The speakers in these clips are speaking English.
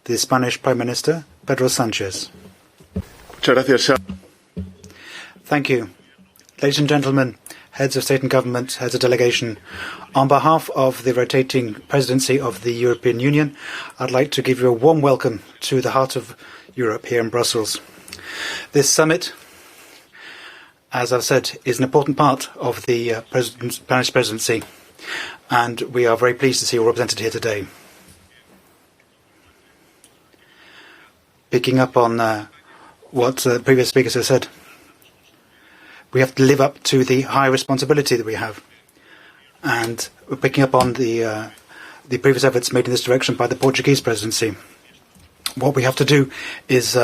the Spanish Prime Minister, Pedro Sánchez. Thank you. Ladies and gentlemen, heads of state and government, heads of delegation, on behalf of the rotating presidency of the European Union, I'd like to give you a warm welcome to the heart of Europe here in Brussels. This summit, as I've said, is an important part of the Spanish presidency, and we are very pleased to see you all represented here today. Picking up on what the previous speakers have said, we have to live up to the high responsibility that we have. And we're picking up on the previous efforts made in this direction by the Portuguese presidency. What we have to do is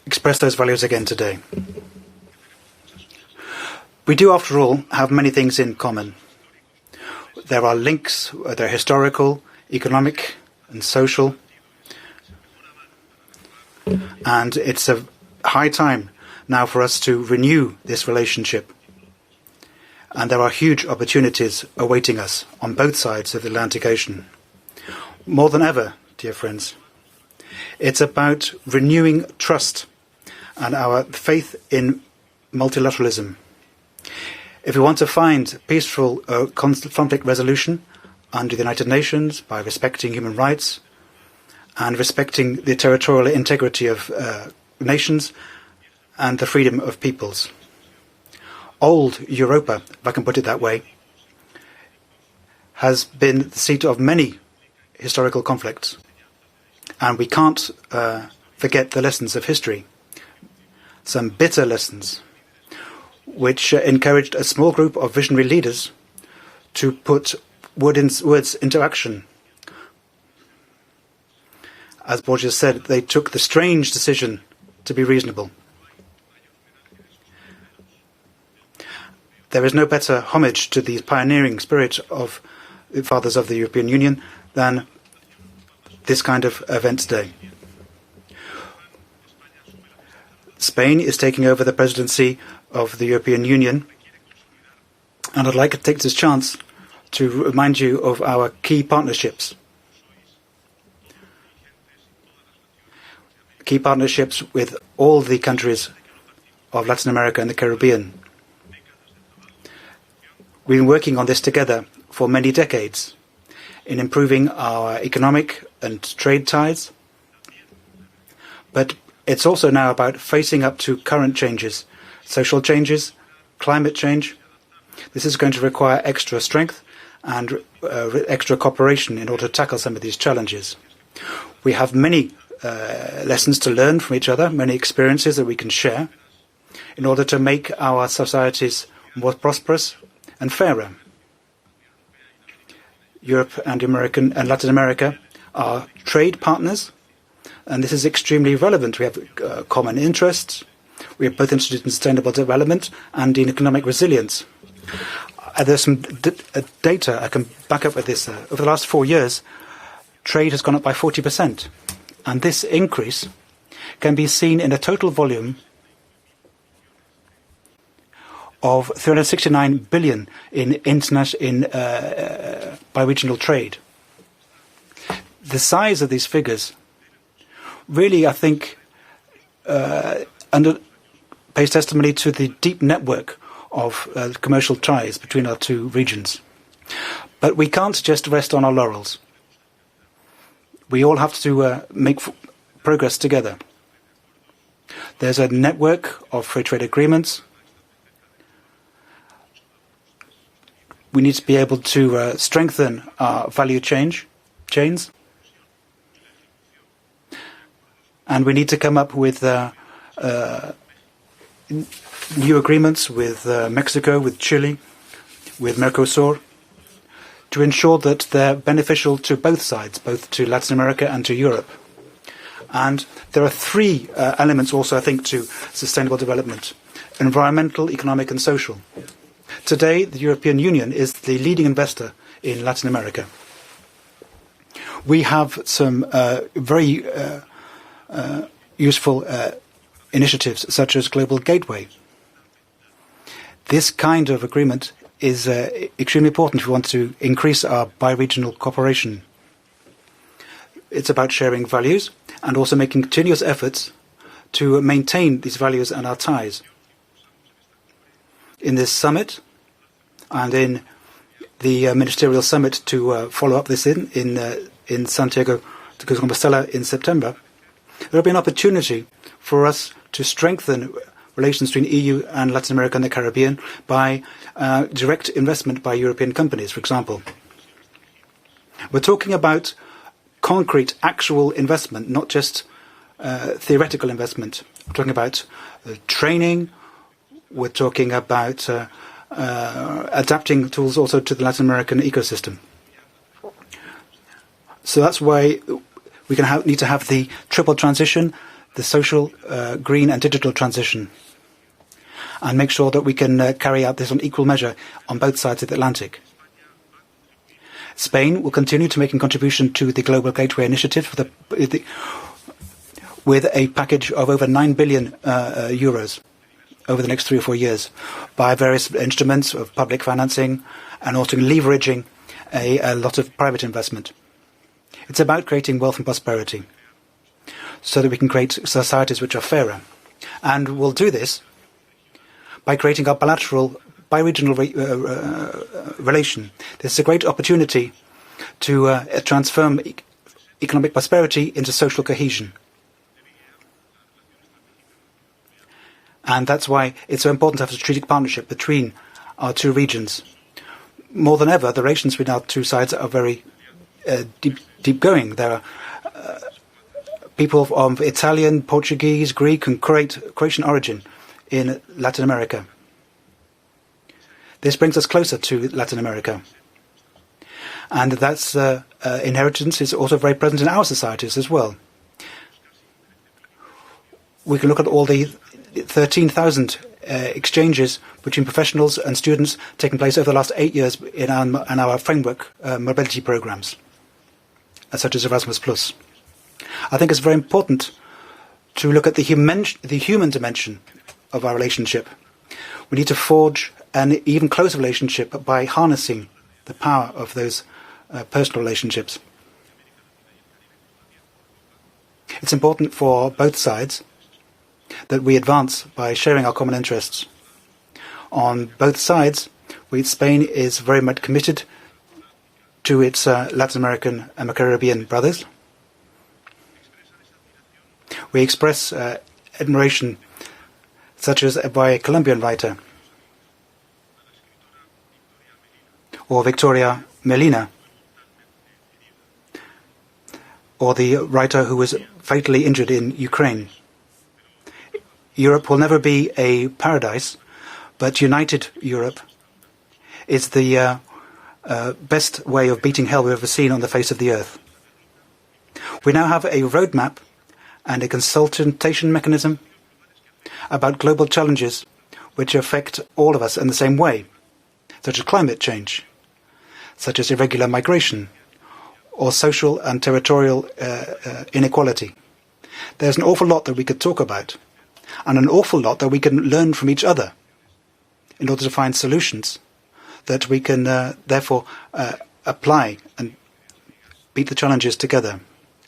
express those values again today. We do, after all, have many things in common. There are links, they're historical, economic, and social. And it's a high time now for us to renew this relationship. And there are huge opportunities awaiting us on both sides of the Atlantic Ocean. More than ever, dear friends, it's about renewing trust and our faith in multilateralism. If we want to find peaceful conflict resolution under the United Nations by respecting human rights and respecting the territorial integrity of nations and the freedom of peoples. Old Europa, if I can put it that way, has been the seat of many historical conflicts. And we can't forget the lessons of history, some bitter lessons, which encouraged a small group of visionary leaders to put words into action. As Borges said, they took the strange decision to be reasonable. There is no better homage to the pioneering spirit of the fathers of the European Union than this kind of event today. Spain is taking over the presidency of the European Union, and I'd like to take this chance to remind you of our key partnerships. Key partnerships with all the countries of Latin America and the Caribbean. We've been working on this together for many decades in improving our economic and trade ties. But it's also now about facing up to current changes, social changes, climate change. This is going to require extra strength and extra cooperation in order to tackle some of these challenges. We have many lessons to learn from each other, many experiences that we can share in order to make our societies more prosperous and fairer. Europe and Latin America are trade partners, and this is extremely relevant. We have common interests. We are both interested in sustainable development and in economic resilience. There's some data I can back up with this. Over the last 4 years, trade has gone up by 40%, and this increase can be seen in a total volume of 369 billion in bi-regional trade. The size of these figures really, I think, pays testimony to the deep network of commercial ties between our two regions. But we can't just rest on our laurels. We all have to make progress together. There's a network of free trade agreements. We need to be able to strengthen our value chains. And we need to come up with new agreements with Mexico, with Chile, with Mercosur, to ensure that they're beneficial to both sides, both to Latin America and to Europe. And there are three elements also, I think, to sustainable development: environmental, economic and social. Today, the European Union is the leading investor in Latin America. We have some very useful initiatives, such as Global Gateway. This kind of agreement is extremely important if we want to increase our bi-regional cooperation. It's about sharing values and also making continuous efforts to maintain these values and our ties. In this summit and in the ministerial summit to follow up this in Santiago de Compostela in September, there will be an opportunity for us to strengthen relations between EU and Latin America and the Caribbean by direct investment by European companies, for example. We're talking about concrete, actual investment, not just theoretical investment. We're talking about training. We're talking about adapting tools also to the Latin American ecosystem. So that's why we need to have the triple transition, the social, green and digital transition, and make sure that we can carry out this on equal measure on both sides of the Atlantic. Spain will continue to make a contribution to the Global Gateway Initiative with a package of over 9 billion euros over the next 3 or 4 years by various instruments of public financing and also leveraging a lot of private investment. It's about creating wealth and prosperity so that we can create societies which are fairer. And we'll do this by creating our bilateral, bi-regional relation. This is a great opportunity to transform economic prosperity into social cohesion. And that's why it's so important to have a strategic partnership between our two regions. More than ever, the relations between our two sides are very deep going. There are people of Italian, Portuguese, Greek and Croatian origin in Latin America. This brings us closer to Latin America. And that's inheritance is also very present in our societies as well. We can look at all the 13,000 exchanges between professionals and students taking place over the last 8 years in our framework mobility programs, such as Erasmus+. I think it's very important to look at the human dimension of our relationship. We need to forge an even closer relationship by harnessing the power of those personal relationships. It's important for both sides that we advance by sharing our common interests. On both sides, Spain is very much committed to its Latin American and Caribbean brothers. We express admiration, such as by a Colombian writer, or Victoria Melina, or the writer who was fatally injured in Ukraine. Europe will never be a paradise, but united Europe is the best way of beating hell we've ever seen on the face of the earth. We now have a roadmap and a consultation mechanism about global challenges which affect all of us in the same way, such as climate change, such as irregular migration, or social and territorial inequality. There's an awful lot that we could talk about, and an awful lot that we can learn from each other in order to find solutions that we can therefore apply and beat the challenges together.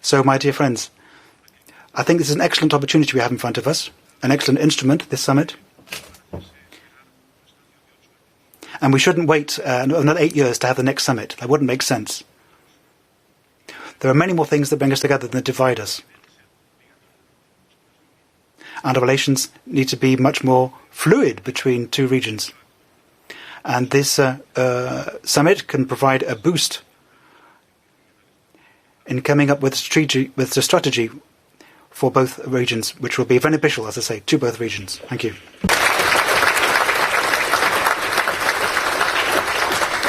So, my dear friends, I think this is an excellent opportunity we have in front of us, an excellent instrument, this summit. And we shouldn't wait another 8 years to have the next summit. That wouldn't make sense. There are many more things that bring us together than that divide us. And our relations need to be much more fluid between two regions. And this summit can provide a boost in coming up with a strategy for both regions, which will be beneficial, as I say, to both regions. Thank you.